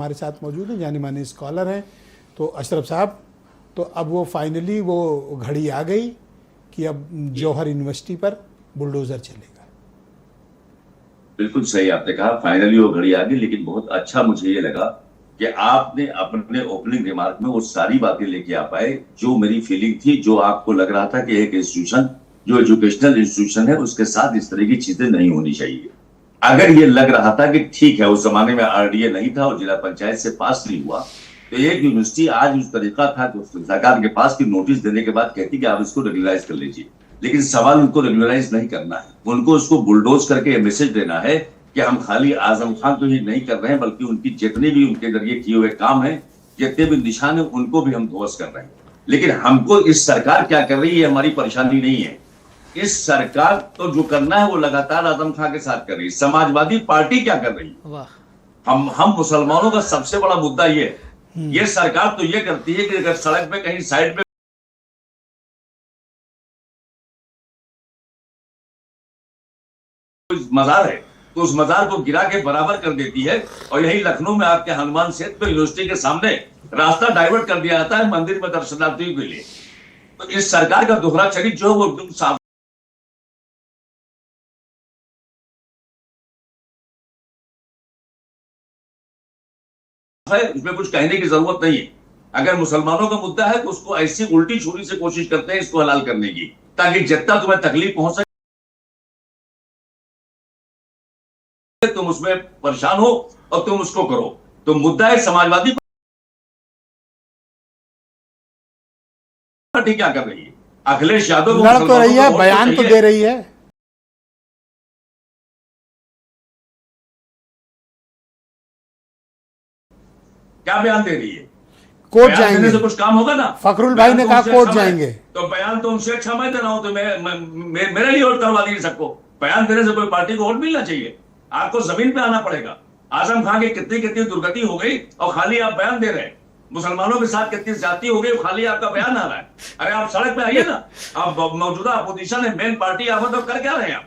हमारे साथ मौजूद हैं, जाने माने स्कॉलर हैं। तो अशरफ साहब, तो अब वो फाइनली वो घड़ी आ गई कि अब जौहर यूनिवर्सिटी पर बुलडोजर चलेगा। बिल्कुल सही आपने कहा, फाइनली वो घड़ी आ गई। लेकिन बहुत अच्छा मुझे ये लगा कि आपने अपने ओपनिंग रिमार्क में वो सारी बातें लेके आ पाए जो मेरी फीलिंग थी, जो आपको लग रहा था कि एक इंस्टीट्यूशन जो एजुकेशनल इंस्टीट्यूशन है उसके साथ इस तरह की चीजें नहीं होनी चाहिए। अगर ये लग रहा था कि ठीक है, उस जमाने में आरडीए नहीं था और जिला पंचायत से पास नहीं हुआ, तो एक यूनिवर्सिटी आज उस तरीका था कि सरकार के पास की नोटिस देने के बाद कहती कि आप इसको रेगुलराइज कर लीजिए। लेकिन सवाल उनको रेगुलराइज नहीं करना है, उनको उसको बुलडोज करके मैसेज देना है कि हम खाली आजम खान को ही नहीं कर रहे हैं, बल्कि उनकी जितने भी उनके जरिए किए हुए काम है, जितने भी निशान है, उनको भी हम ध्वस्त कर रहे हैं। लेकिन हमको इस सरकार क्या कर रही है हमारी परेशानी नहीं है। इस सरकार तो जो करना है वो लगातार आजम खान के साथ कर रही है। समाजवादी पार्टी क्या कर रही है? हम मुसलमानों का सबसे बड़ा मुद्दा ये है। ये सरकार तो ये करती है कि अगर सड़क पे कहीं साइड पे मजार है तो उस मजार को गिरा के बराबर कर देती है। और यही लखनऊ में आपके हनुमान सेतु पे यूनिवर्सिटी के सामने रास्ता डाइवर्ट कर दिया जाता है मंदिर में दर्शनार्थियों के लिए। तो इस सरकार का दोहरा चरित्र जो है वो एकदम साफ है, इसमें कुछ कहने की जरूरत नहीं है। अगर मुसलमानों का मुद्दा है तो उसको ऐसी उल्टी छुरी से कोशिश करते हैं इसको हलाल करने की, ताकि जितना तुम्हें तकलीफ पहुंच सके तुम उसमें परेशान हो और तुम उसको करो। तो मुद्दा है समाजवादी पार्टी क्या कर रही है? अखिलेश यादव लड़ तो रही है, बयान तो दे रही है। क्या बयान दे रही है? कोर्ट जाएंगे से कुछ काम होगा ना? फखरुल भाई ने कहा कोर्ट जाएंगे। तो बयान तो उनसे अच्छा मैं दे रहा हूं, तो मेरे लिए वोट करवा दीजिए सबको। बयान देने से कोई पार्टी को वोट मिलना चाहिए? आपको जमीन पे आना पड़ेगा। आजम खान की कितनी कितनी दुर्गति हो गई और खाली आप बयान दे रहे हैं। मुसलमानों के साथ कितनी ज्यादती हो गई, खाली आपका बयान आ रहा है। अरे आप सड़क पे आइए ना। आप मौजूदा अपोजिशन है, मेन पार्टी आप तो कर क्या रहे हैं?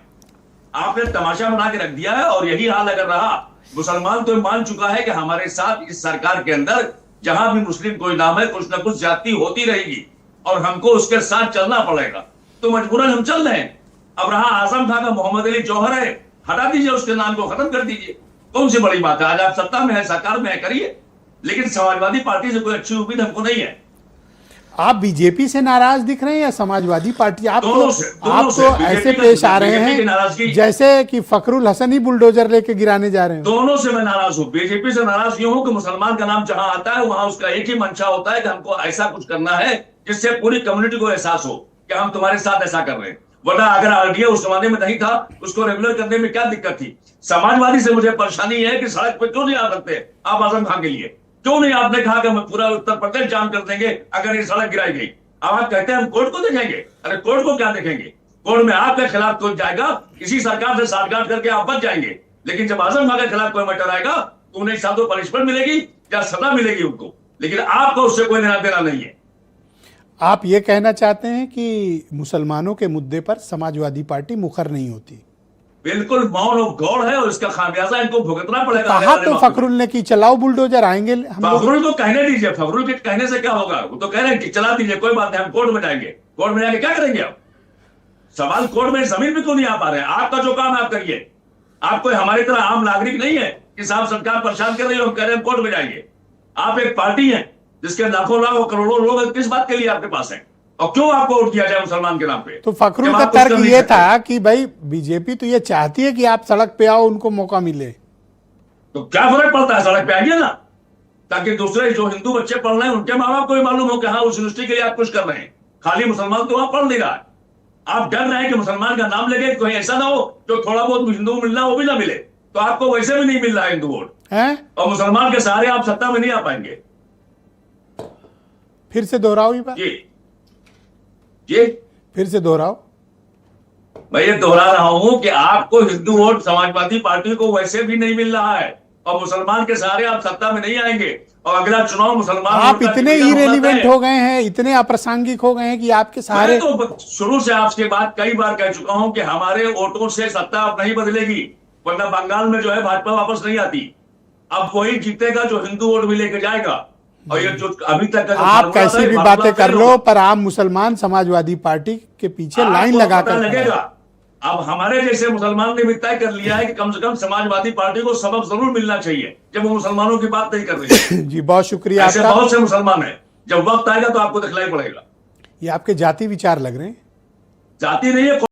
आपने तमाशा बना के रख दिया है। और यही हाल अगर रहा, मुसलमान तो मान चुका है कि हमारे साथ इस सरकार के अंदर जहां भी मुस्लिम कोई नाम है कुछ ना कुछ ज्यादती होती रहेगी और हमको उसके साथ चलना पड़ेगा। तो मजबूरन हम चल रहे हैं। अब रहा आजम खान का मोहम्मद अली जौहर है, हटा दीजिए उसके नाम को, खत्म कर दीजिए। कौन सी बड़ी बात है? आज आप सत्ता में है, सरकार में है, करिए। लेकिन समाजवादी पार्टी से कोई अच्छी उम्मीद हमको नहीं है। आप बीजेपी से नाराज दिख रहे हैं या समाजवादी पार्टी? आप दोनों तो ऐसे पेश आ रहे हैं जैसे कि फखरुल हसन ही बुलडोजर लेके गिराने जा रहे हैं। दोनों से मैं नाराज हूं। बीजेपी से नाराज यूं हूं कि मुसलमान का नाम जहां आता है वहां उसका एक ही मंशा होता है कि हमको ऐसा कुछ करना है जिससे पूरी कम्युनिटी को एहसास हो कि हम तुम्हारे साथ ऐसा कर रहे हैं। वरना अगर आरडीए उस जमाने में नहीं था, उसको रेगुलर करने में क्या दिक्कत थी? समाजवादी से मुझे परेशानी है कि सड़क पर क्यों नहीं आ सकते आप आजम खान के लिए? क्यों नहीं आपने कहा कि हम पूरा उत्तर प्रदेश जाम कर देंगे अगर ये सड़क गिराई गई? अब आप कहते हैं हम कोर्ट को देखेंगे। अरे कोर्ट को क्या देखेंगे? कोर्ट में आपके खिलाफ कोई जाएगा, किसी सरकार से साठगांठ करके आप बच जाएंगे। लेकिन जब आजम खान के खिलाफ कोई मैटर आएगा तो उन्हें साथ तो पनिशमेंट मिलेगी या सजा मिलेगी उनको। लेकिन आपको उससे कोई लेना देना नहीं है। आप ये कहना चाहते हैं कि मुसलमानों के मुद्दे पर समाजवादी पार्टी मुखर नहीं होती? बिल्कुल मौन और गौर है और इसका खामियाजा इनको भुगतना पड़ेगा। कहा तो फखरुल ने कि चलाओ बुलडोजर, आएंगे। फखरुल को कहने दीजिए, फखरुल के कहने से क्या होगा? वो तो कह रहे हैं कि चला दीजिए, कोई बात नहीं, हम कोर्ट में जाएंगे। कोर्ट में जाके क्या करेंगे आप? सवाल कोर्ट में जमीन पे क्यों नहीं आ पा रहे हैं? आपका जो काम है आप करिए। आप कोई हमारी तरह आम नागरिक नहीं है कि साहब सरकार परेशान कर रही है, हम कह रहे हैं कोर्ट में जाएंगे। आप एक पार्टी है जिसके लाखों लाखों करोड़ों लोग किस बात के लिए आपके पास है और क्यों आपको वोट किया जाए मुसलमान के नाम पे? तो फखरुल का तर्क ये था कि भाई बीजेपी तो ये चाहती है कि आप सड़क पे आओ, उनको मौका मिले। तो क्या फर्क पड़ता है? सड़क पे आइए ना, ताकि दूसरे जो हिंदू बच्चे पढ़ रहे हैं उनके माँ बाप को भी मालूम हो कि हाँ उस यूनिवर्सिटी के लिए आप कुछ कर रहे हैं। खाली मुसलमान तो वहां पढ़ नहीं रहा है। आप डर रहे हैं कि मुसलमान का नाम लेके कोई ऐसा ना हो जो थोड़ा बहुत हिंदू मिलना वो भी ना मिले, तो आपको वैसे भी नहीं मिल रहा है हिंदू वोट और मुसलमान के सहारे आप सत्ता में नहीं आ पाएंगे। फिर से दोहराओ ये बात। जी फिर से दोहराओ। मैं ये दोहरा रहा हूं कि आपको हिंदू वोट समाजवादी पार्टी को वैसे भी नहीं मिल रहा है और मुसलमान के सहारे आप सत्ता में नहीं आएंगे और अगला चुनाव मुसलमान। आप इतने इरेलीवेंट हो गए हैं, इतने अप्रासंगिक हो गए हैं कि आपके सहारे। तो शुरू से आपके बात कई बार कह चुका हूं कि हमारे वोटों से सत्ता अब नहीं बदलेगी, वरना बंगाल में जो है भाजपा वापस नहीं आती। अब वही जीतेगा जो हिंदू वोट भी लेके जाएगा। और ये जो अभी तक का जो आप फार्मूला कैसी था, ये भी फार्मूला बातें कर फेल लो, होगा। पर आप मुसलमान समाजवादी पार्टी के पीछे लाइन आपको लगा पता कर लगेगा। अब हमारे जैसे मुसलमान ने भी तय कर लिया है कि कम से कम समाजवादी पार्टी को सबक जरूर मिलना चाहिए जब वो मुसलमानों की बात नहीं कर रही है। जी बहुत शुक्रिया ऐसे आपका। बहुत से मुसलमान हैं, जब वक्त आएगा तो आपको दिखलाई पड़ेगा। ये आपके जाति विचार लग रहे हैं। जाति नहीं है।